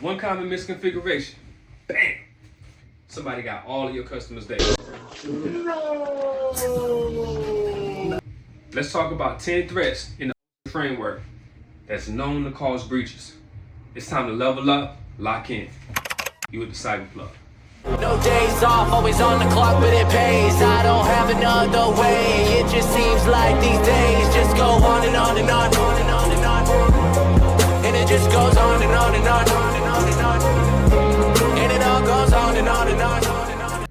One common misconfiguration. Bam! Somebody got all of your customers' data. Let's talk about 10 threats in the framework that's known to cause breaches. It's time to level up, lock in. You with the Cyber Plug. No days off, always on the clock, but it pays. I don't have another way. It just seems like these days just go on and on and on, on and on and on. And it just goes on and on and on, on and on and on. And it all goes on and on and on, on and on.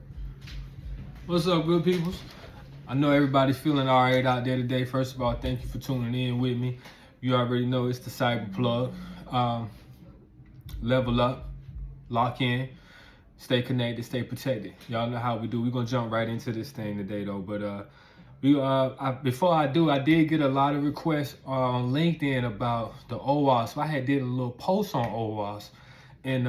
What's up, good peoples? I know everybody's feeling all right out there today. First of all, thank you for tuning in with me. You already know it's the Cyber Plug. Level up, lock in, stay connected, stay protected. Y'all know how we do. We're gonna jump right into this thing today though. But before I do, I did get a lot of requests on LinkedIn about the OWASP. I did a little post on OWASP and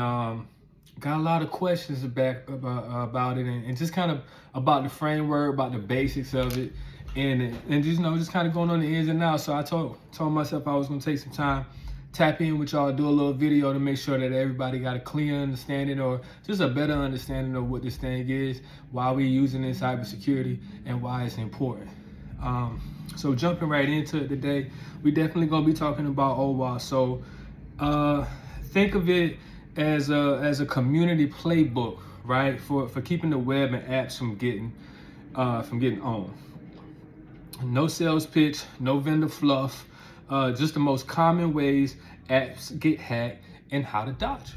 got a lot of questions about it and just kind of about the framework, about the basics of it, and just kind of going on the ins and outs. So I told myself I was gonna take some time, tap in with y'all, do a little video to make sure that everybody got a clear understanding or just a better understanding of what this thing is, why we're using it in cybersecurity, and why it's important. So jumping right into it today, we definitely gonna be talking about OWASP. So think of it as a community playbook, right? For keeping the web and apps from getting owned. No sales pitch, no vendor fluff. Just the most common ways apps get hacked and how to dodge.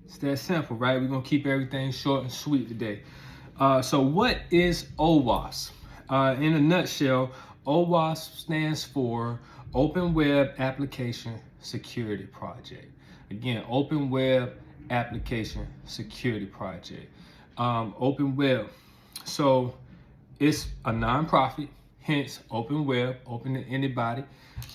It's that simple, right? We're gonna keep everything short and sweet today. So what is OWASP? In a nutshell, OWASP stands for Open Web Application Security Project. Again, Open Web Application Security Project. Open Web. So it's a nonprofit, hence open web, open to anybody.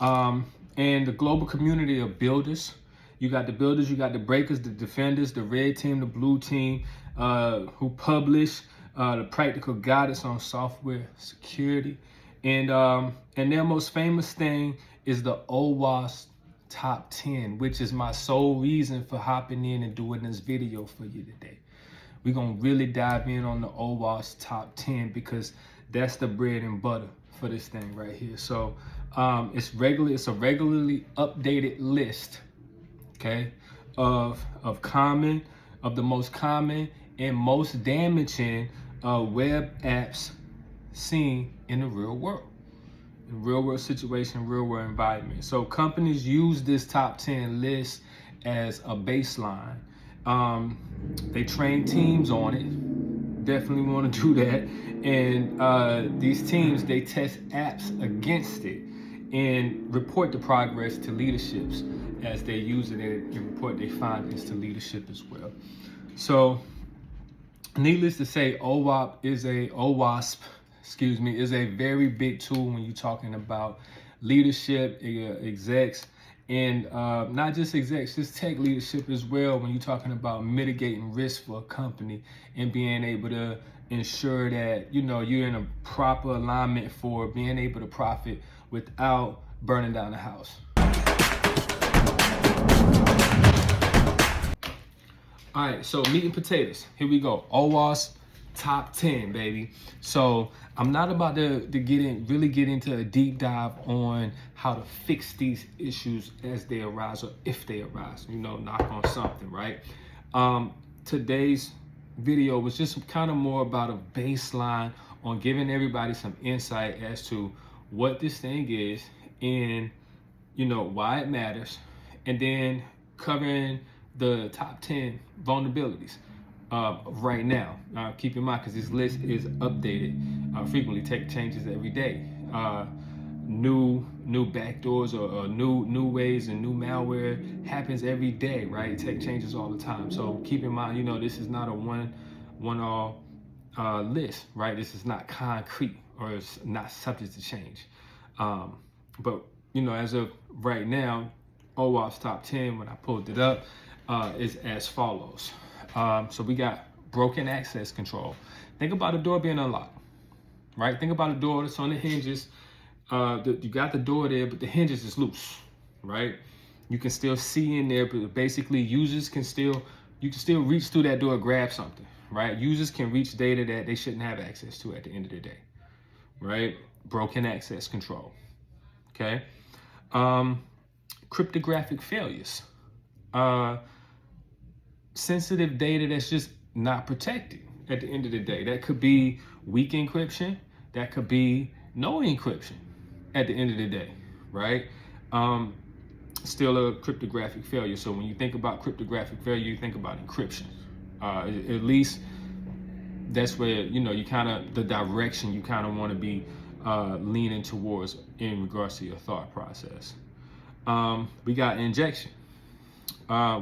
And the global community of builders. You got the builders, you got the breakers, the defenders, the red team, the blue team, who publish the practical guidance on software security. And their most famous thing is the OWASP Top 10, which is my sole reason for hopping in and doing this video for you today. We're gonna really dive in on the OWASP Top 10 because that's the bread and butter for this thing right here. So it's a regularly updated list, okay, of the most common and most damaging web apps seen in the real world. Real world situation, real world environment. So companies use this top 10 list as a baseline. They train teams on it. Definitely want to do that. And these teams, they test apps against it and report the progress to leaderships as they use it and report their findings to leadership as well. So needless to say, OWASP is a very big tool when you're talking about leadership, execs, and not just execs, just tech leadership as well when you're talking about mitigating risk for a company and being able to ensure that you're in a proper alignment for being able to profit without burning down the house. All right, so meat and potatoes. Here we go. OWASP Top 10, baby. So I'm not about to really get into a deep dive on how to fix these issues as they arise or if they arise, knock on something, right? Today's video was just kind of more about a baseline on giving everybody some insight as to what this thing is and, why it matters, and then covering the top 10 vulnerabilities. Right now. Keep in mind, because this list is updated frequently, tech changes every day. New backdoors or new ways and new malware happens every day, right? Tech changes all the time. So keep in mind, this is not a one-all list, right? This is not concrete or it's not subject to change. But as of right now, OWASP Top 10, when I pulled it up, is as follows. So we got broken access control. Think about a door being unlocked, right? Think about a door that's on the hinges. You got the door there, but the hinges is loose, right? You can still see in there, but basically users can still, you can still reach through that door and grab something, right? Users can reach data that they shouldn't have access to at the end of the day, right? Broken access control, okay? Cryptographic failures. Sensitive data that's just not protected at the end of the day. That could be weak encryption. That could be no encryption at the end of the day, right? Still a cryptographic failure. So when you think about cryptographic failure, you think about encryption. At least that's where, you know, you kind of, the direction you kind of want to be leaning towards in regards to your thought process. We got injection,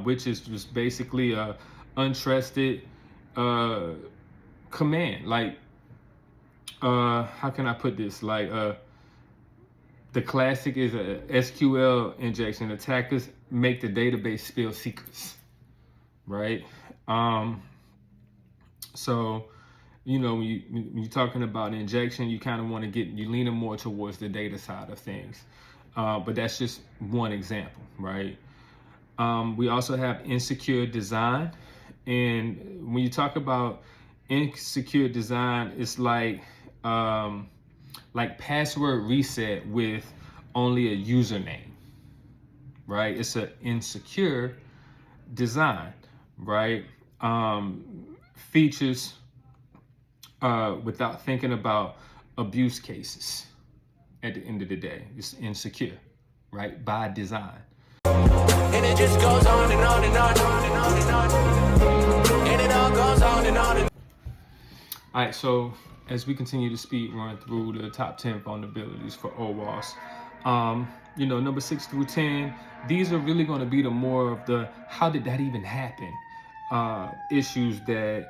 which is just basically a untrusted command. Like, how can I put this? Like, the classic is a SQL injection. Attackers make the database spill secrets, right? So, you know, when you're talking about injection, you kind of want to get, you leaning more towards the data side of things. But that's just one example, right? We also have insecure design. And when you talk about insecure design, it's like password reset with only a username, right? It's an insecure design, right? Features without thinking about abuse cases. At the end of the day, it's insecure, right? By design. And it just goes on and on and on and on and on. And it all goes on and on and on. All right, so as we continue to speed run through the top 10 vulnerabilities for OWASP, you know, number 6 through 10, these are really going to be the more of the how did that even happen issues that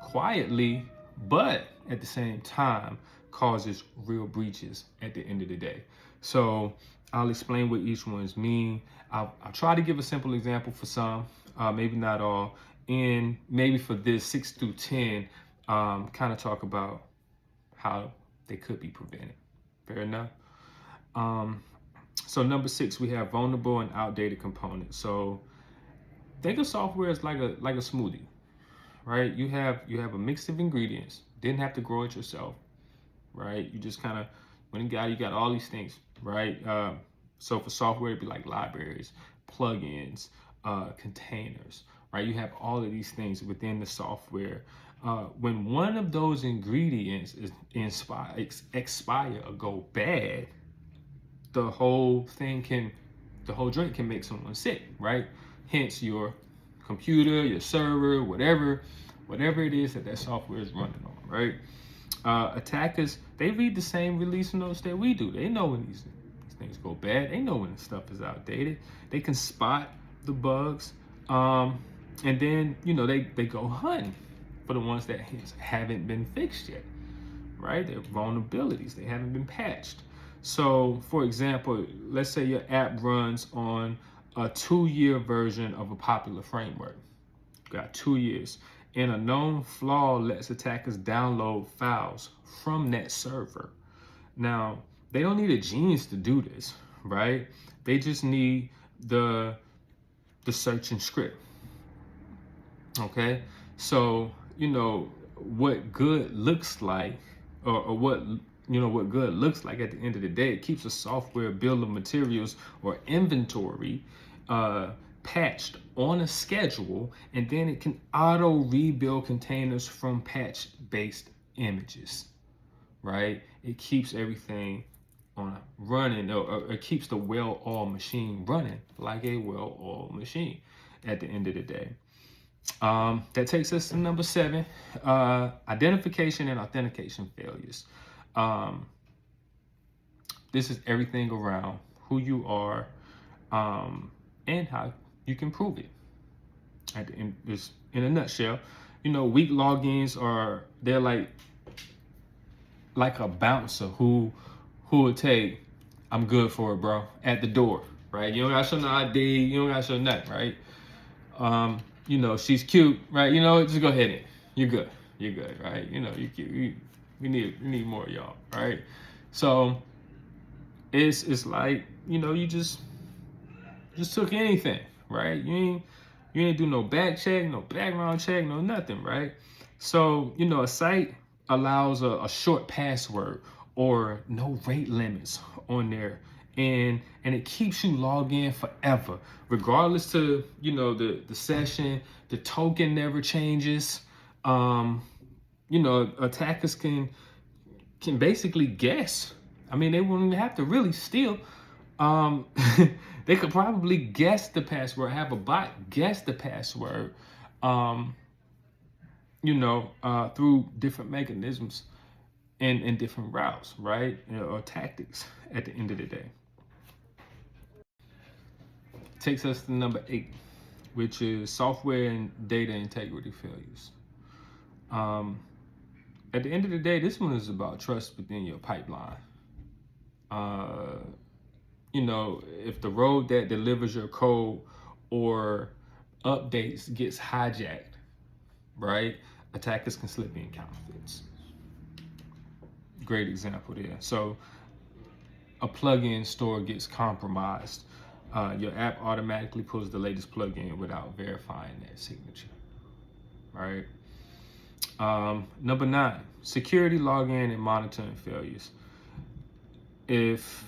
quietly, but at the same time, causes real breaches at the end of the day. So I'll explain what each one's mean. I'll try to give a simple example for some, maybe not all, and maybe for this 6 through 10, kind of talk about how they could be prevented. Fair enough. So number 6, we have vulnerable and outdated components. So think of software as like a smoothie, right? You have a mix of ingredients. Didn't have to grow it yourself, right? You just kind of went and you got all these things, right? So for software, it'd be like libraries, plugins, containers, right? You have all of these things within the software. When one of those ingredients expire or go bad, the whole drink can make someone sick, right? Hence your computer, your server, whatever it is that software is running on, right? Attackers, they read the same release notes that we do. They know when these things go bad. They know when stuff is outdated. They can spot the bugs, and then, you know, they go hunting for the ones that haven't been fixed yet, right? They're vulnerabilities. They haven't been patched. So, for example, let's say your app runs on a 2-year version of a popular framework. Got 2 years. And a known flaw lets attackers download files from that server. Now, they don't need a genius to do this, right? They just need the searching script. Okay? So, you know, what good looks like, or what good looks like at the end of the day, it keeps a software bill of materials or inventory patched on a schedule, and then it can auto rebuild containers from patch-based images, right? It keeps everything on running, or it keeps the well-oiled machine running like a well-oiled machine at the end of the day. That takes us to number 7, identification and authentication failures. This is everything around who you are, and how you can prove it. At the end, just in a nutshell, you know, weak logins they're like a bouncer who would take, I'm good for it, bro, at the door, right? You don't gotta show no ID, you don't gotta show nothing, right? You know, she's cute, right? You know, just go ahead and you're good, right? You know, you cute. We need more of y'all, right? So it's like, you know, you just just took anything, right? You ain't do no back check, no background check, no nothing, right? So, a site allows a short password or no rate limits on there, and it keeps you logged in forever, regardless to the session. The token never changes. Attackers can basically guess. I mean, they wouldn't have to really steal. They could probably guess the password, have a bot guess the password, through different mechanisms and different routes, right? Or tactics at the end of the day. Takes us to number 8, which is software and data integrity failures. At the end of the day, this one is about trust within your pipeline. If the road that delivers your code or updates gets hijacked, right? Attackers can slip in counterfeits. Great example there. So a plugin store gets compromised. Your app automatically pulls the latest plugin without verifying that signature, right? Number 9, security login and monitoring failures. If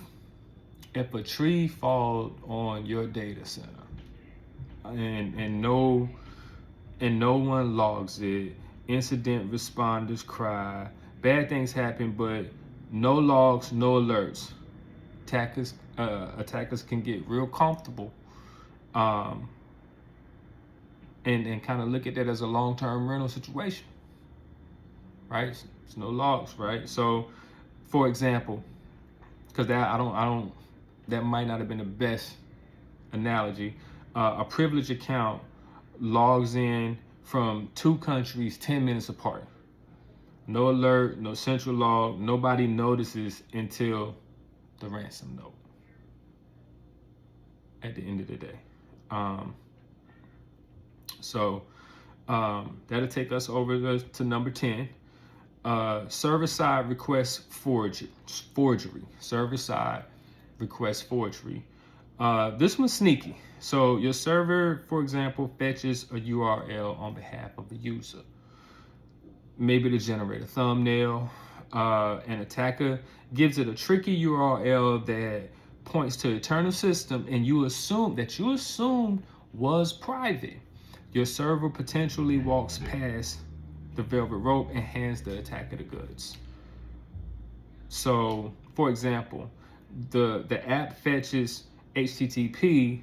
a tree falls on your data center and no one logs it, incident responders cry, bad things happen, but no logs, no alerts. Attackers can get real comfortable and kind of look at that as a long-term rental situation, right? It's no logs, right? So, for example, because that might not have been the best analogy. A privileged account logs in from 2 countries 10 minutes apart. No alert, no central log, nobody notices until the ransom note at the end of the day. That'll take us over to number 10. Server-side request forgery. Server-side request forgery. This one's sneaky. So your server, for example, fetches a URL on behalf of the user, maybe to generate a thumbnail. An attacker gives it a tricky URL that points to eternal system, and you assumed was private. Your server potentially walks past the velvet rope and hands the attacker the goods. So, for example, the app fetches HTTP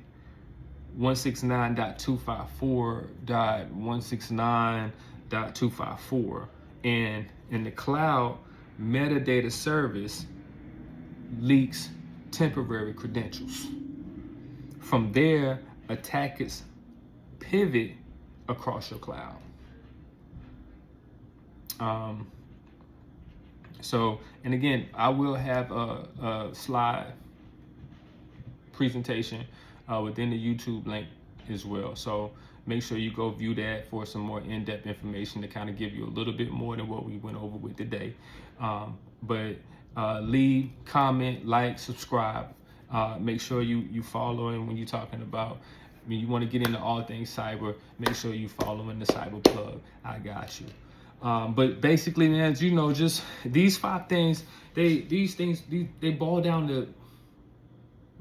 169.254.169.254, and in the cloud, metadata service leaks temporary credentials. From there, attackers pivot across your cloud. And again, I will have a slide presentation within the YouTube link as well. So make sure you go view that for some more in-depth information to kind of give you a little bit more than what we went over with today. But leave, comment, like, subscribe. Make sure you following when you're talking about, when you want to get into all things cyber, make sure you following the Cyber Plug. I got you. But basically, man, just these 5 things, they boil down to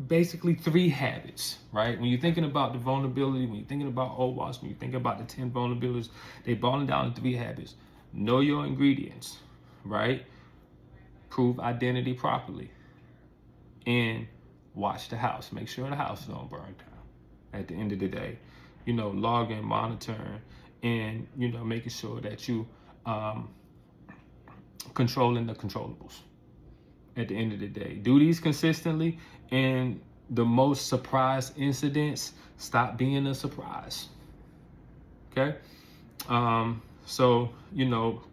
basically 3 habits, right? When you're thinking about the vulnerability, when you're thinking about OWASP, when you think about the 10 vulnerabilities, they boil down to 3 habits. Know your ingredients, right? Prove identity properly, and watch the house. Make sure the house don't burn down at the end of the day. Logging, monitoring, and making sure that you controlling the controllables at the end of the day. Do these consistently, and the most surprise incidents stop being a surprise. Okay?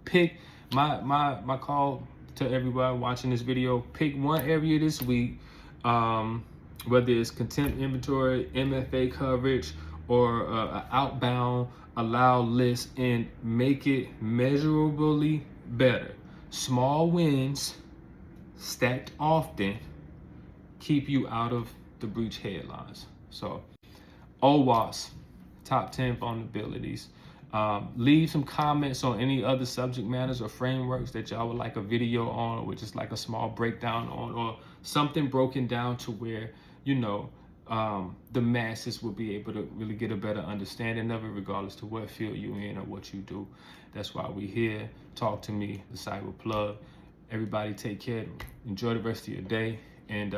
Pick my call to everybody watching this video. Pick one area this week, whether it's contempt inventory, MFA coverage, or an outbound allow list, and make it measurably better. Small wins stacked often keep you out of the breach headlines. So OWASP, top 10 vulnerabilities. Leave some comments on any other subject matters or frameworks that y'all would like a video on, or just like a small breakdown on, or something broken down to where, you know, the masses will be able to really get a better understanding of it, regardless to what field you're in or what you do. That's why we're here. Talk to me, the Cyber Plug. Everybody take care. Enjoy the rest of your day. And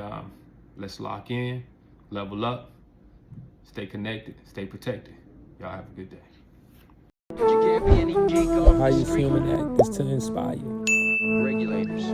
let's lock in, level up, stay connected, stay protected. Y'all have a good day. How you feeling that? This to inspire you. Regulators.